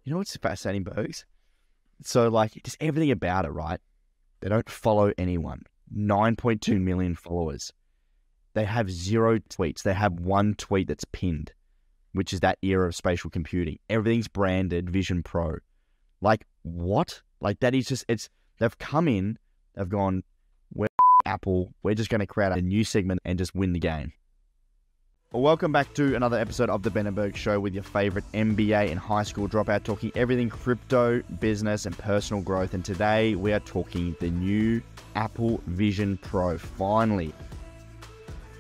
You know what's fascinating, Bergs? So, like, just everything about it, right? They don't follow anyone. 9.2 million followers. They have 0 tweets. They have 1 tweet that's pinned, which is that era of spatial computing. Everything's branded Vision Pro. Like, what? Like, that is just, they've come in, they've gone, we're Apple, we're just going to create a new segment and just win the game. Well, welcome back to another episode of the Ben Bergs Show with your favorite MBA and high school dropout, talking everything crypto, business, and personal growth. And today we are talking the new Apple Vision Pro, finally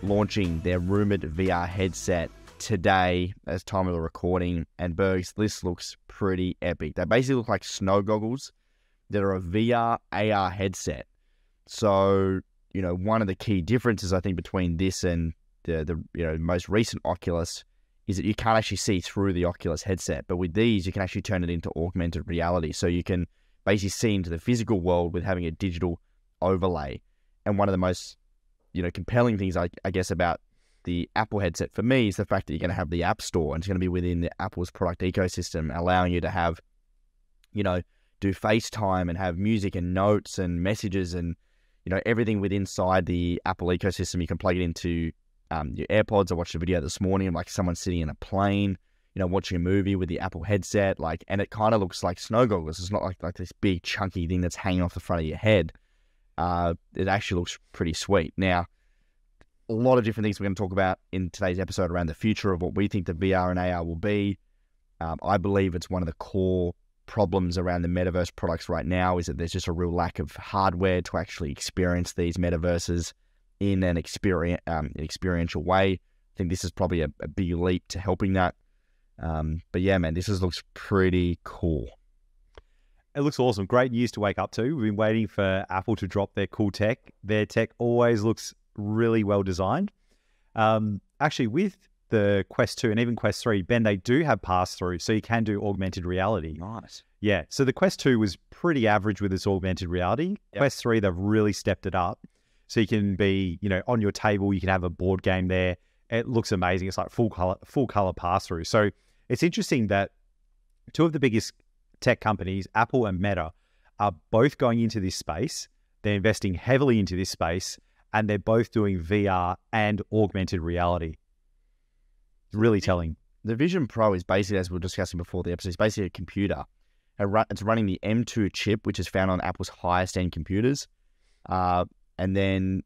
launching their rumored VR headset today as time of the recording. And Bergs, this looks pretty epic. They basically look like snow goggles that are a VR AR headset. So, you know, one of the key differences I think between this and the most recent Oculus is that you can't actually see through the Oculus headset, but with these you can actually turn it into augmented reality, so you can basically see into the physical world with having a digital overlay. And one of the most compelling things I guess about the Apple headset for me is the fact that you're going to have the App Store, and it's going to be within the Apple's product ecosystem, allowing you to have do FaceTime and have music and notes and messages and everything within inside the Apple ecosystem. You can plug it into your AirPods. I watched a video this morning of like someone sitting in a plane, watching a movie with the Apple headset, and it kind of looks like snow goggles. It's not like this big chunky thing that's hanging off the front of your head. It actually looks pretty sweet. Now, a lot of different things we're going to talk about in today's episode around the future of what we think the VR and AR will be. I believe it's one of the core problems around the metaverse products right now is that there's just a real lack of hardware to actually experience these metaverses in an experiential way. I think this is probably a big leap to helping that. But yeah, man, looks pretty cool. It looks awesome. Great news to wake up to. We've been waiting for Apple to drop their cool tech. Their tech always looks really well designed. Actually, with the Quest 2 and even Quest 3, Ben, they do have pass-through, so you can do augmented reality. Nice. Yeah, so the Quest 2 was pretty average with its augmented reality. Yep. Quest 3, they've really stepped it up. So you can be, on your table, you can have a board game there. It looks amazing. It's like full color pass-through. So it's interesting that two of the biggest tech companies, Apple and Meta, are both going into this space. They're investing heavily into this space, and they're both doing VR and augmented reality. Really telling. The Vision Pro is basically, as we were discussing before the episode, it's basically a computer. It's running the M2 chip, which is found on Apple's highest-end computers. And then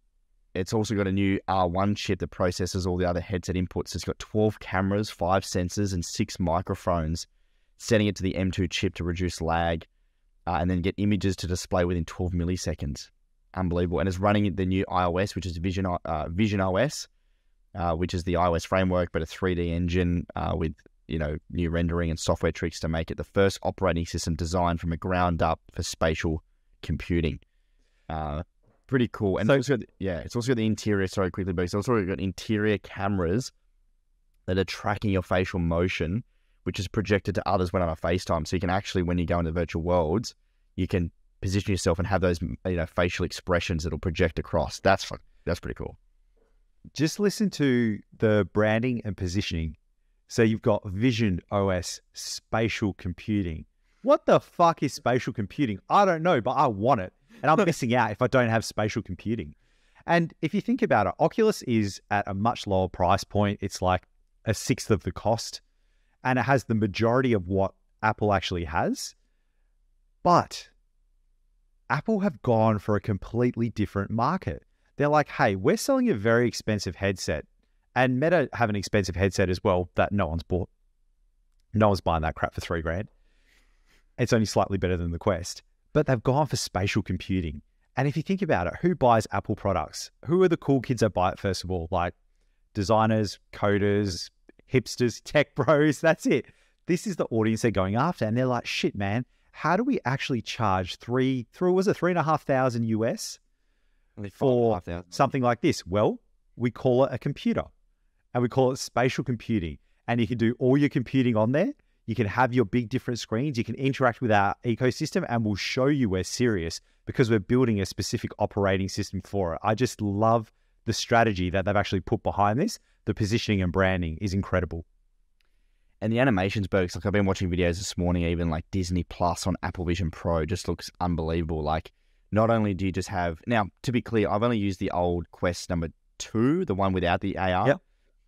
it's also got a new R1 chip that processes all the other headset inputs. It's got 12 cameras, 5 sensors, and 6 microphones, setting it to the M2 chip to reduce lag, and then get images to display within 12 milliseconds. Unbelievable. And it's running the new iOS, which is Vision OS, which is the iOS framework, but a 3D engine with new rendering and software tricks to make it the first operating system designed from the ground up for spatial computing. Pretty cool. And it's also got the interior, sorry, quickly, but it's also got interior cameras that are tracking your facial motion, which is projected to others when on a FaceTime. So you can actually, when you go into virtual worlds, you can position yourself and have those facial expressions that'll project across. That's pretty cool. Just listen to the branding and positioning. So you've got Vision OS spatial computing. What the fuck is spatial computing? I don't know, but I want it. And I'm missing out if I don't have spatial computing. And if you think about it, Oculus is at a much lower price point. It's like a sixth of the cost. And it has the majority of what Apple actually has. But Apple have gone for a completely different market. They're like, hey, we're selling a very expensive headset. And Meta have an expensive headset as well that no one's bought. No one's buying that crap for $3,000. It's only slightly better than the Quest. But they've gone for spatial computing. And if you think about it, who buys Apple products? Who are the cool kids that buy it, first of all? Like designers, coders, hipsters, tech bros, that's it. This is the audience they're going after. And they're like, shit, man, how do we actually charge $3,500 US for something like this? Well, we call it a computer and we call it spatial computing. And you can do all your computing on there. You can have your big different screens. You can interact with our ecosystem and we'll show you we're serious because we're building a specific operating system for it. I just love the strategy that they've actually put behind this. The positioning and branding is incredible. And the animations, Bergs, like I've been watching videos this morning, even like Disney Plus on Apple Vision Pro just looks unbelievable. Like, not only do you just have, now to be clear, I've only used the old Quest number 2, the one without the AR. Yep.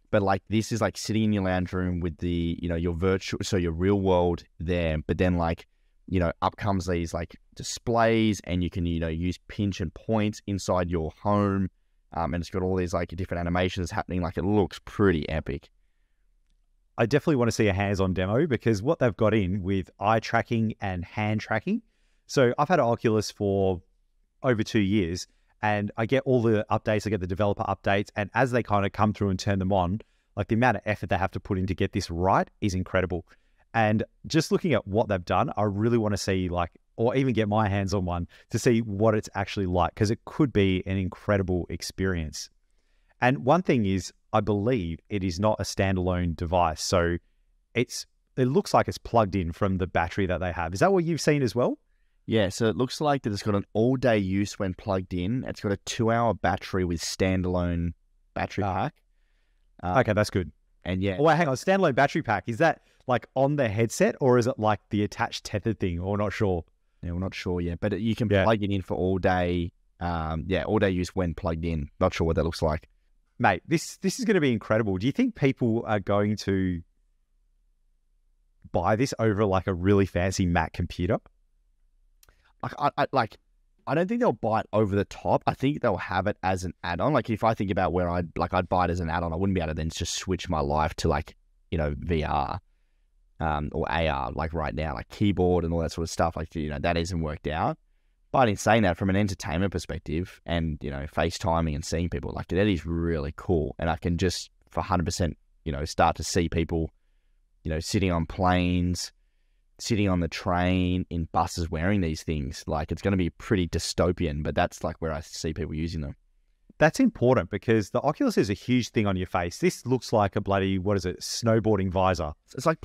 But like this is like sitting in your lounge room with the, your virtual, so your real world there. But then like, up comes these like displays, and you can, use pinch and point inside your home. And it's got all these like different animations happening. Like, it looks pretty epic. I definitely want to see a hands-on demo, because what they've got in with eye tracking and hand tracking. So I've had an Oculus for over 2 years, and I get all the updates. I get the developer updates, and as they kind of come through and turn them on, like the amount of effort they have to put in to get this right is incredible. And just looking at what they've done, I really want to see or even get my hands on one to see what it's actually like, because it could be an incredible experience. And one thing is, I believe it is not a standalone device. So it looks like it's plugged in from the battery that they have. Is that what you've seen as well? Yeah, so it looks like that it's got an all-day use when plugged in. It's got a 2-hour battery with standalone battery pack. Okay, that's good. And yeah. Oh, wait, hang on. Standalone battery pack, is that like on the headset, or is it like the attached tethered thing? Or not sure? Yeah, we're not sure yet. But you can plug it in for all day. All day use when plugged in. Not sure what that looks like. Mate, this is going to be incredible. Do you think people are going to buy this over like a really fancy Mac computer? I don't think they'll buy it over the top. I think they'll have it as an add-on. Like, if I think about where I'd buy it as an add-on, I wouldn't be able to then just switch my life to VR or AR like right now, like keyboard and all that sort of stuff. Like, that isn't worked out. But in saying that, from an entertainment perspective and, FaceTiming and seeing people, like, that is really cool. And I can just for 100%, start to see people, sitting on planes, sitting on the train, in buses, wearing these things. Like, it's going to be pretty dystopian, but that's like where I see people using them. That's important, because the Oculus is a huge thing on your face. This looks like a bloody, snowboarding visor. It's like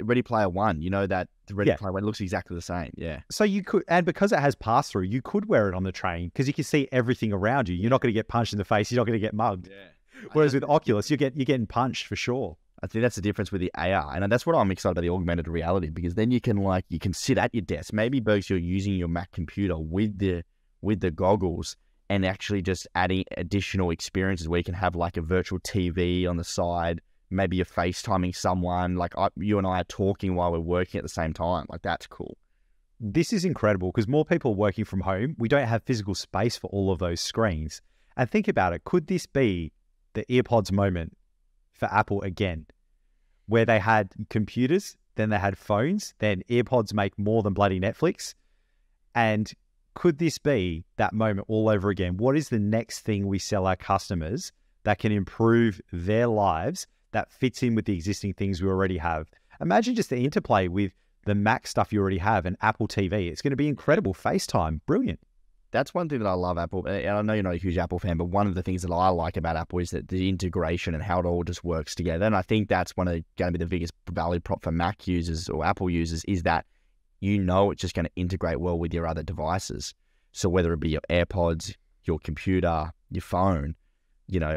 Ready Player One. That the Ready Player One looks exactly the same. Yeah. So you could, and because it has pass-through, you could wear it on the train, because you can see everything around you. You're not going to get punched in the face. You're not going to get mugged. Yeah. Whereas with Oculus, you're getting punched for sure. I think that's the difference with the AR, and that's what I'm excited about, the augmented reality, because then you can sit at your desk. Maybe, Bergs, you're using your Mac computer with the goggles, and actually just adding additional experiences where you can have like a virtual TV on the side. Maybe you're FaceTiming someone, you and I are talking while we're working at the same time. Like, that's cool. This is incredible, because more people are working from home. We don't have physical space for all of those screens. And think about it. Could this be the EarPods moment for Apple again, where they had computers, then they had phones, then EarPods make more than bloody Netflix? And could this be that moment all over again? What is the next thing we sell our customers that can improve their lives, that fits in with the existing things we already have? Imagine just the interplay with the Mac stuff you already have and Apple TV. It's going to be incredible. FaceTime, brilliant. That's one thing that I love Apple. And I know you're not a huge Apple fan, but one of the things that I like about Apple is that the integration and how it all just works together. And I think that's going to be the biggest value prop for Mac users or Apple users, is that it's just going to integrate well with your other devices. So whether it be your AirPods, your computer, your phone,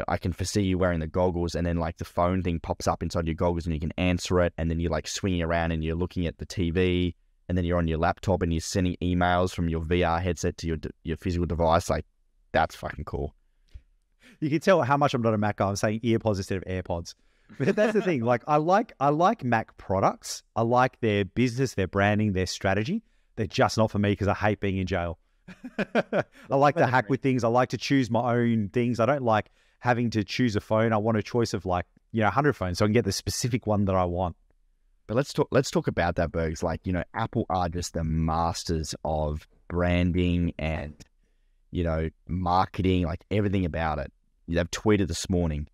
I can foresee you wearing the goggles, and then like the phone thing pops up inside your goggles and you can answer it, and then you're like swinging around and you're looking at the TV, and then you're on your laptop and you're sending emails from your VR headset to your physical device. Like, that's fucking cool. You can tell how much I'm not a Mac guy. I'm saying earpods instead of AirPods. But that's the thing. Like, I like Mac products. I like their business, their branding, their strategy. They're just not for me, because I hate being in jail. I like to hack with things. I like to choose my own things. I don't like having to choose a phone. I want a choice of 100 phones, so I can get the specific one that I want. But let's talk about that, Bergs. Apple are just the masters of branding and, marketing, like everything about it. They've tweeted this morning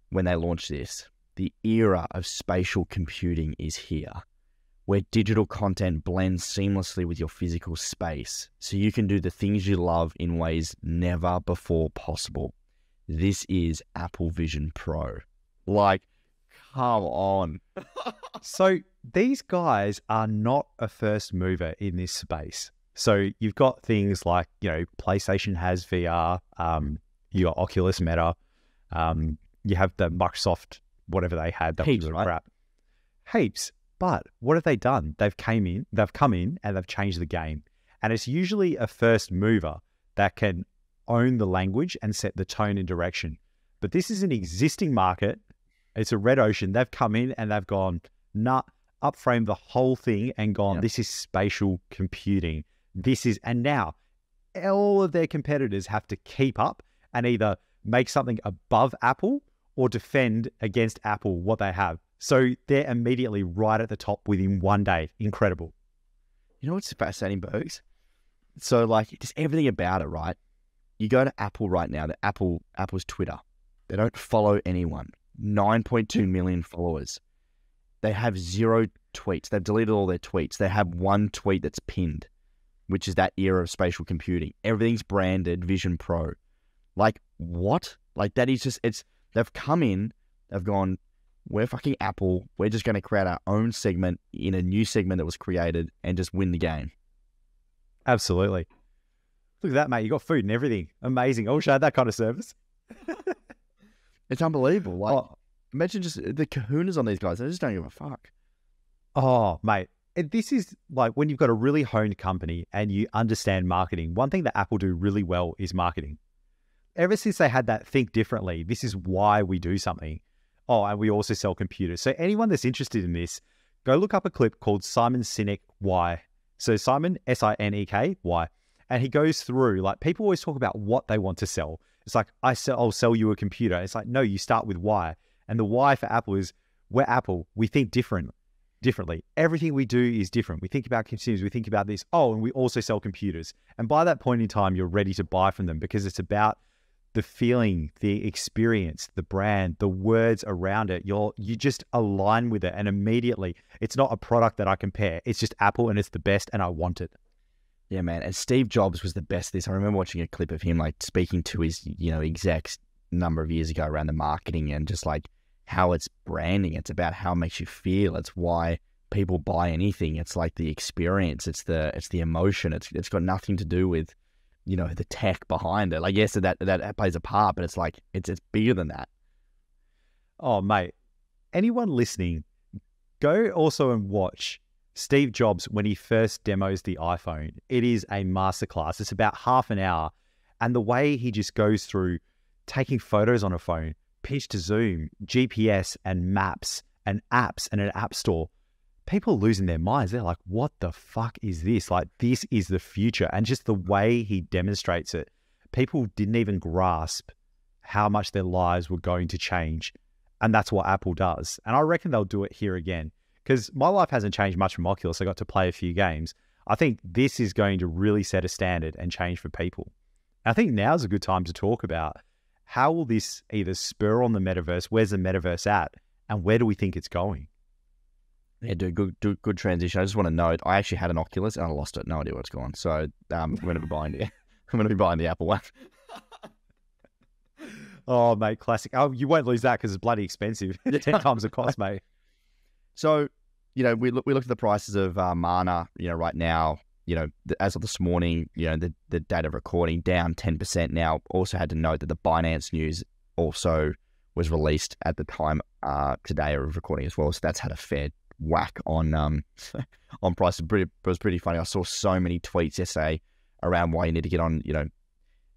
when they launched this: the era of spatial computing is here, where digital content blends seamlessly with your physical space, so you can do the things you love in ways never before possible. This is Apple Vision Pro. Come on. So these guys are not a first mover in this space. So you've got things like, PlayStation has VR, you got Oculus, Meta, you have the Microsoft, whatever they had, that was right? crap. Heaps. But what have they done? They've come in and they've changed the game. And it's usually a first mover that can own the language and set the tone and direction. But this is an existing market. It's a red ocean. They've come in and they've gone, nah, upframe the whole thing and gone, This is spatial computing. And now all of their competitors have to keep up and either make something above Apple or defend against Apple what they have. So they're immediately right at the top within one day. Incredible. You know what's fascinating, Bergs? So just everything about it, right? You go to Apple right now, Apple's Twitter. They don't follow anyone. 9.2 million followers. They have 0 tweets. They've deleted all their tweets. They have one tweet that's pinned, which is that era of spatial computing. Everything's branded Vision Pro. What? That is just, they've come in, they've gone, we're fucking Apple. We're just going to create our own segment in a new segment that was created and just win the game. Absolutely. Look at that, mate. You got food and everything. Amazing. I wish I had that kind of service. It's unbelievable. Imagine just the kahunas on these guys. They just don't give a fuck. Oh, mate. This is when you've got a really honed company and you understand marketing. One thing that Apple do really well is marketing. Ever since they had that think differently, this is why we do something. Oh, and we also sell computers. So anyone that's interested in this, go look up a clip called Simon Sinek Why. So Simon, Sinek, why? And he goes through, people always talk about what they want to sell. It's I'll sell you a computer. It's no, you start with why. And the why for Apple is, we're Apple. We think differently. Everything we do is different. We think about consumers. We think about this. Oh, and we also sell computers. And by that point in time, you're ready to buy from them because it's about the feeling, the experience, the brand, the words around it. You just align with it. And immediately, it's not a product that I compare. It's just Apple and it's the best and I want it. Yeah, man. And Steve Jobs was the best at this. I remember watching a clip of him speaking to his, execs a number of years ago around the marketing and just how it's branding. It's about how it makes you feel. It's why people buy anything. It's the experience. It's the emotion. It's got nothing to do with, the tech behind it. Yes, that plays a part, but it's it's bigger than that. Oh, mate. Anyone listening, go also and watch Steve Jobs when he first demos the iPhone. It is a masterclass. It's about half an hour. And the way he just goes through taking photos on a phone, pitch to zoom, GPS and maps and apps and an app store, people are losing their minds. They're like, what the fuck is this? This is the future. And just the way he demonstrates it, people didn't even grasp how much their lives were going to change. And that's what Apple does. And I reckon they'll do it here again. Because my life hasn't changed much from Oculus. I got to play a few games. I think this is going to really set a standard and change for people. I think now's a good time to talk about how will this either spur on the metaverse, where's the metaverse at, and where do we think it's going? Yeah, good transition. I just want to note, I actually had an Oculus and I lost it. No idea where it's gone. So I'm going to be buying the Apple one. Oh, mate, classic. Oh, you won't lose that because it's bloody expensive. 10 times the cost, mate. So, we looked at the prices of Mana, right now, as of this morning, the date of recording down 10%. Now, also had to note that the Binance news also was released at the time today of recording as well. So that's had a fair whack on prices. It was pretty funny. I saw so many tweets yesterday around why you need to get on,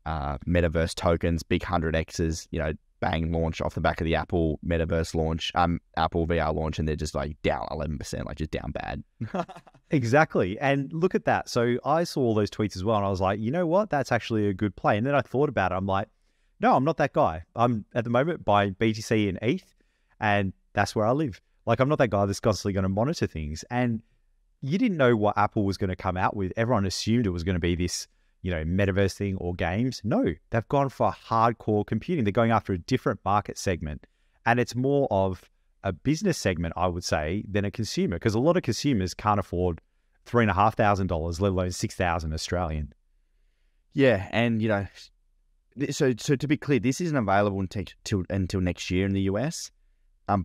Metaverse tokens, big 100Xs, bang, launch off the back of the Apple Metaverse launch, Apple VR launch, and they're just down 11%, just down bad. Exactly. And look at that. So I saw all those tweets as well, and I was like, you know what? That's actually a good play. And then I thought about it. I'm like, no, I'm not that guy. I'm at the moment buying BTC and ETH, and that's where I live. I'm not that guy that's constantly going to monitor things. And you didn't know what Apple was going to come out with. Everyone assumed it was going to be this, metaverse thing or games. No, they've gone for hardcore computing. They're going after a different market segment. And it's more of a business segment, I would say, than a consumer, because a lot of consumers can't afford $3,500, let alone 6,000 Australian. Yeah. And, so to be clear, this isn't available until next year in the US.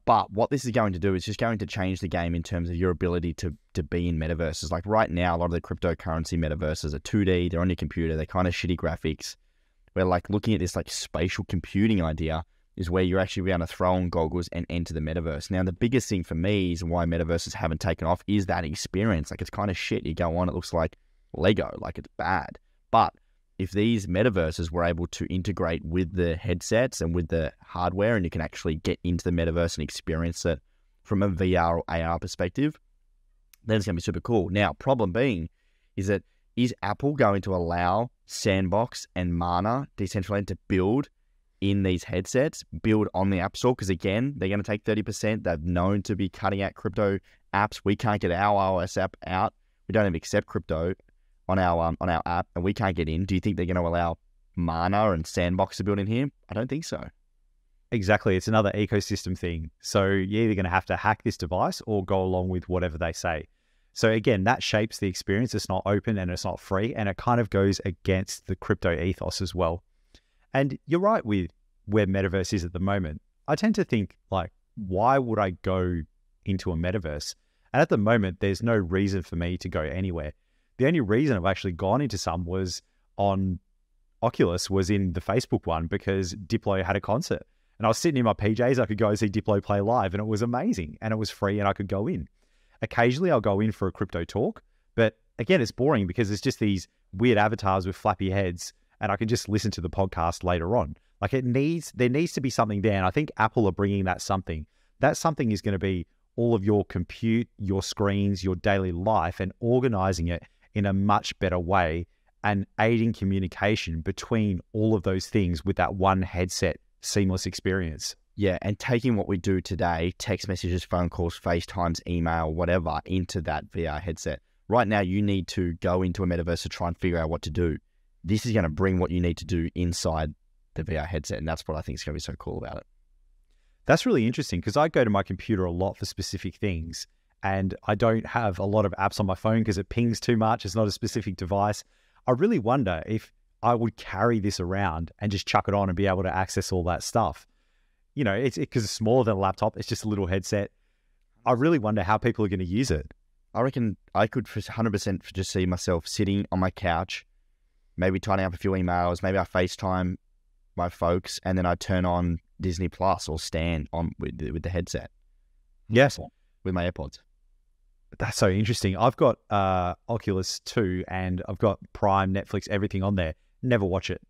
But what this is going to do is just going to change the game in terms of your ability to be in metaverses. Right now, a lot of the cryptocurrency metaverses are 2D. They're on your computer. They're kind of shitty graphics. We're looking at this spatial computing idea. is where you're actually able to throw on goggles and enter the metaverse. Now, the biggest thing for me is why metaverses haven't taken off is that experience. Like, it's kind of shit. You go on, it looks like Lego, like it's bad. But if these metaverses were able to integrate with the headsets and with the hardware, and you can actually get into the metaverse and experience it from a VR or AR perspective, then it's going to be super cool. Now, problem being is that is Apple going to allow Sandbox and Mana, Decentraland, to build in these headsets, build on the App Store? Because again, they're going to take 30%. They're known to be cutting out crypto apps. We can't get our iOS app out. We don't even accept crypto on our app, and we can't get in. Do you think they're going to allow Mana and Sandbox to build in here? I don't think so. Exactly. It's another ecosystem thing. So you're either going to have to hack this device or go along with whatever they say. So again, that shapes the experience. It's not open and it's not free, and it kind of goes against the crypto ethos as well. And you're right with where Metaverse is at the moment. I tend to think, like, why would I go into a Metaverse? And at the moment, there's no reason for me to go anywhere. The only reason I've actually gone into some was on Oculus, was in the Facebook one, because Diplo had a concert. And I was sitting in my PJs, I could go and see Diplo play live, and it was amazing. And it was free, and I could go in. Occasionally, I'll go in for a crypto talk. But again, it's boring because it's just these weird avatars with flappy heads, and I can just listen to the podcast later on. Like, there needs to be something there. And I think Apple are bringing that something. That something is going to be all of your compute, your screens, your daily life, and organizing it in a much better way and aiding communication between all of those things with that one headset seamless experience. Yeah, and taking what we do today, text messages, phone calls, FaceTimes, email, whatever, into that VR headset. Right now, you need to go into a metaverse to try and figure out what to do. This is going to bring what you need to do inside the VR headset, and that's what I think is going to be so cool about it. That's really interesting, because I go to my computer a lot for specific things, and I don't have a lot of apps on my phone because it pings too much. It's not a specific device. I really wonder if I would carry this around and just chuck it on and be able to access all that stuff. You know, it's because it's smaller than a laptop. It's just a little headset. I really wonder how people are going to use it. I reckon I could 100% just see myself sitting on my couch, maybe typing up a few emails, maybe I FaceTime my folks, and then I turn on Disney Plus or Stan on with the headset. Yes. With my AirPods. That's so interesting. I've got Oculus 2 and I've got Prime, Netflix, everything on there. Never watch it.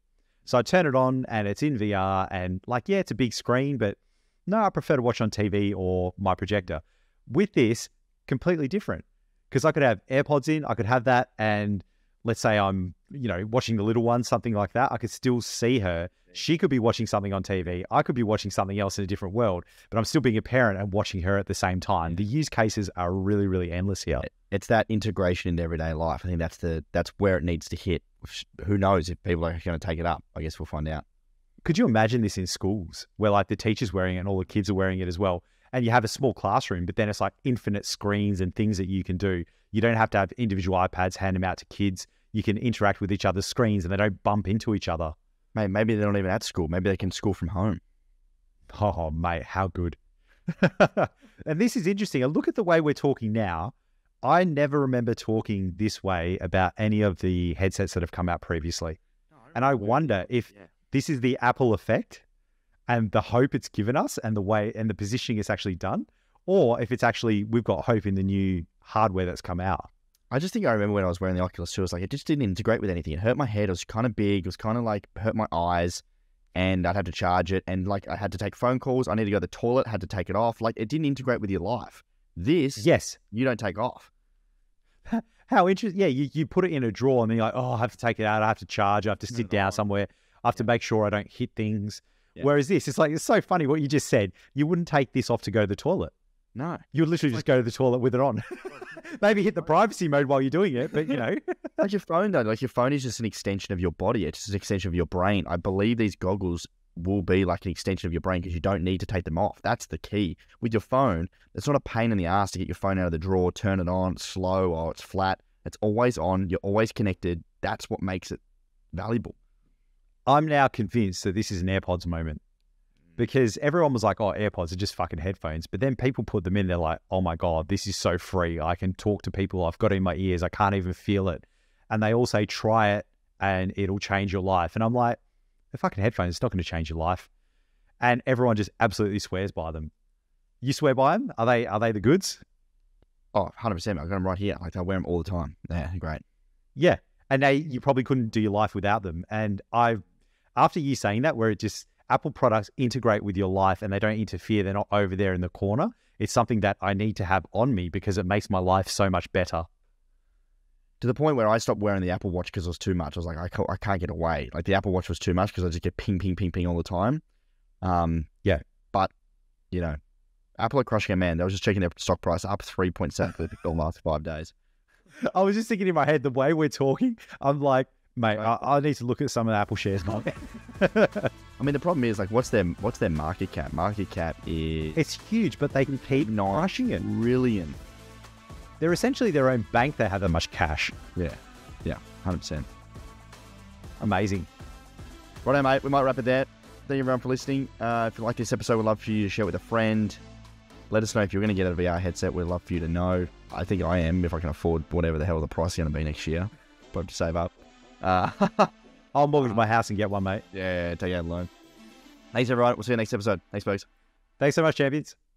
So I turn it on and it's in VR, and like, yeah, it's a big screen, but no, I prefer to watch on TV or my projector. With this, completely different, because I could have AirPods in, I could have that, and let's say I'm, watching the little one, something like that, I could still see her. She could be watching something on TV. I could be watching something else in a different world, but I'm still being a parent and watching her at the same time. The use cases are really, really endless here. It's that integration into everyday life. I think that's where it needs to hit. Who knows if people are going to take it up? I guess we'll find out. Could you imagine this in schools where, like, the teacher's wearing it and all the kids are wearing it as well? And you have a small classroom, but then it's like infinite screens and things that you can do. You don't have to have individual iPads, hand them out to kids. You can interact with each other's screens and they don't bump into each other. Mate, maybe they're not even at school. Maybe they can school from home. Oh, mate, how good. And this is interesting. Look at the way we're talking now. I never remember talking this way about any of the headsets that have come out previously. And I wonder if this is the Apple effect and the hope it's given us and the way and the positioning it's actually done, or if it's actually, we've got hope in the new hardware that's come out. I just think I remember when I was wearing the Oculus 2, it was like, it just didn't integrate with anything. It hurt my head. It was kind of big. It was kind of like hurt my eyes, and I'd have to charge it. And like, I had to take phone calls. I need to go to the toilet, had to take it off. Like, it didn't integrate with your life. This, yes, you don't take off. How interesting. Yeah, you put it in a drawer and then you're like, oh, I have to take it out. I have to charge. I have to sit down somewhere. I have to make sure I don't hit things. Yeah. Whereas this, it's like, it's so funny what you just said. You wouldn't take this off to go to the toilet. No. You would literally just go to the toilet with it on. Maybe hit the privacy mode while you're doing it, but Like your phone though, like your phone is just an extension of your body. It's just an extension of your brain. I believe these goggles will be like an extension of your brain because you don't need to take them off. That's the key. With your phone, it's not a pain in the ass to get your phone out of the drawer, turn it on, it's slow or it's flat. It's always on. You're always connected. That's what makes it valuable. I'm now convinced that this is an AirPods moment. Because everyone was like, oh, AirPods are just fucking headphones. But then people put them in, they're like, oh my God, this is so free. I can talk to people. I've got it in my ears. I can't even feel it. And they all say, try it and it'll change your life. And I'm like, the fucking headphones, it's not going to change your life. and everyone just absolutely swears by them. You swear by them? Are they the goods? Oh, 100%. I've got them right here. Like I wear them all the time. Yeah, great. Yeah. And you probably couldn't do your life without them. And after you saying that, where it just, Apple products integrate with your life and they don't interfere, they're not over there in the corner. It's something that I need to have on me because it makes my life so much better. To the point where I stopped wearing the Apple Watch because it was too much. I was like, I can't get away. Like the Apple Watch was too much because I just get ping, ping, ping, ping all the time. Yeah. But, you know, Apple are crushing it, man. They were just checking their stock price up 3.7 for the last 5 days. I was just thinking in my head, the way we're talking, I'm like, mate, I need to look at some of the Apple shares now. I mean, the problem is, like, what's their market cap? Market cap is... It's huge, but they can keep crushing it. Brilliant. They're essentially their own bank. They have that much cash. Yeah, 100%. Amazing. Righto, mate. We might wrap it there. Thank you everyone for listening. If you like this episode, we'd love for you to share it with a friend. Let us know if you're going to get a VR headset. We'd love for you to know. I think I am, if I can afford whatever the hell the price is going to be next year. Probably to save up. I'll mortgage my house and get one, mate. Yeah, take out a loan. Thanks, everyone. We'll see you next episode. Thanks, folks. Thanks so much, champions.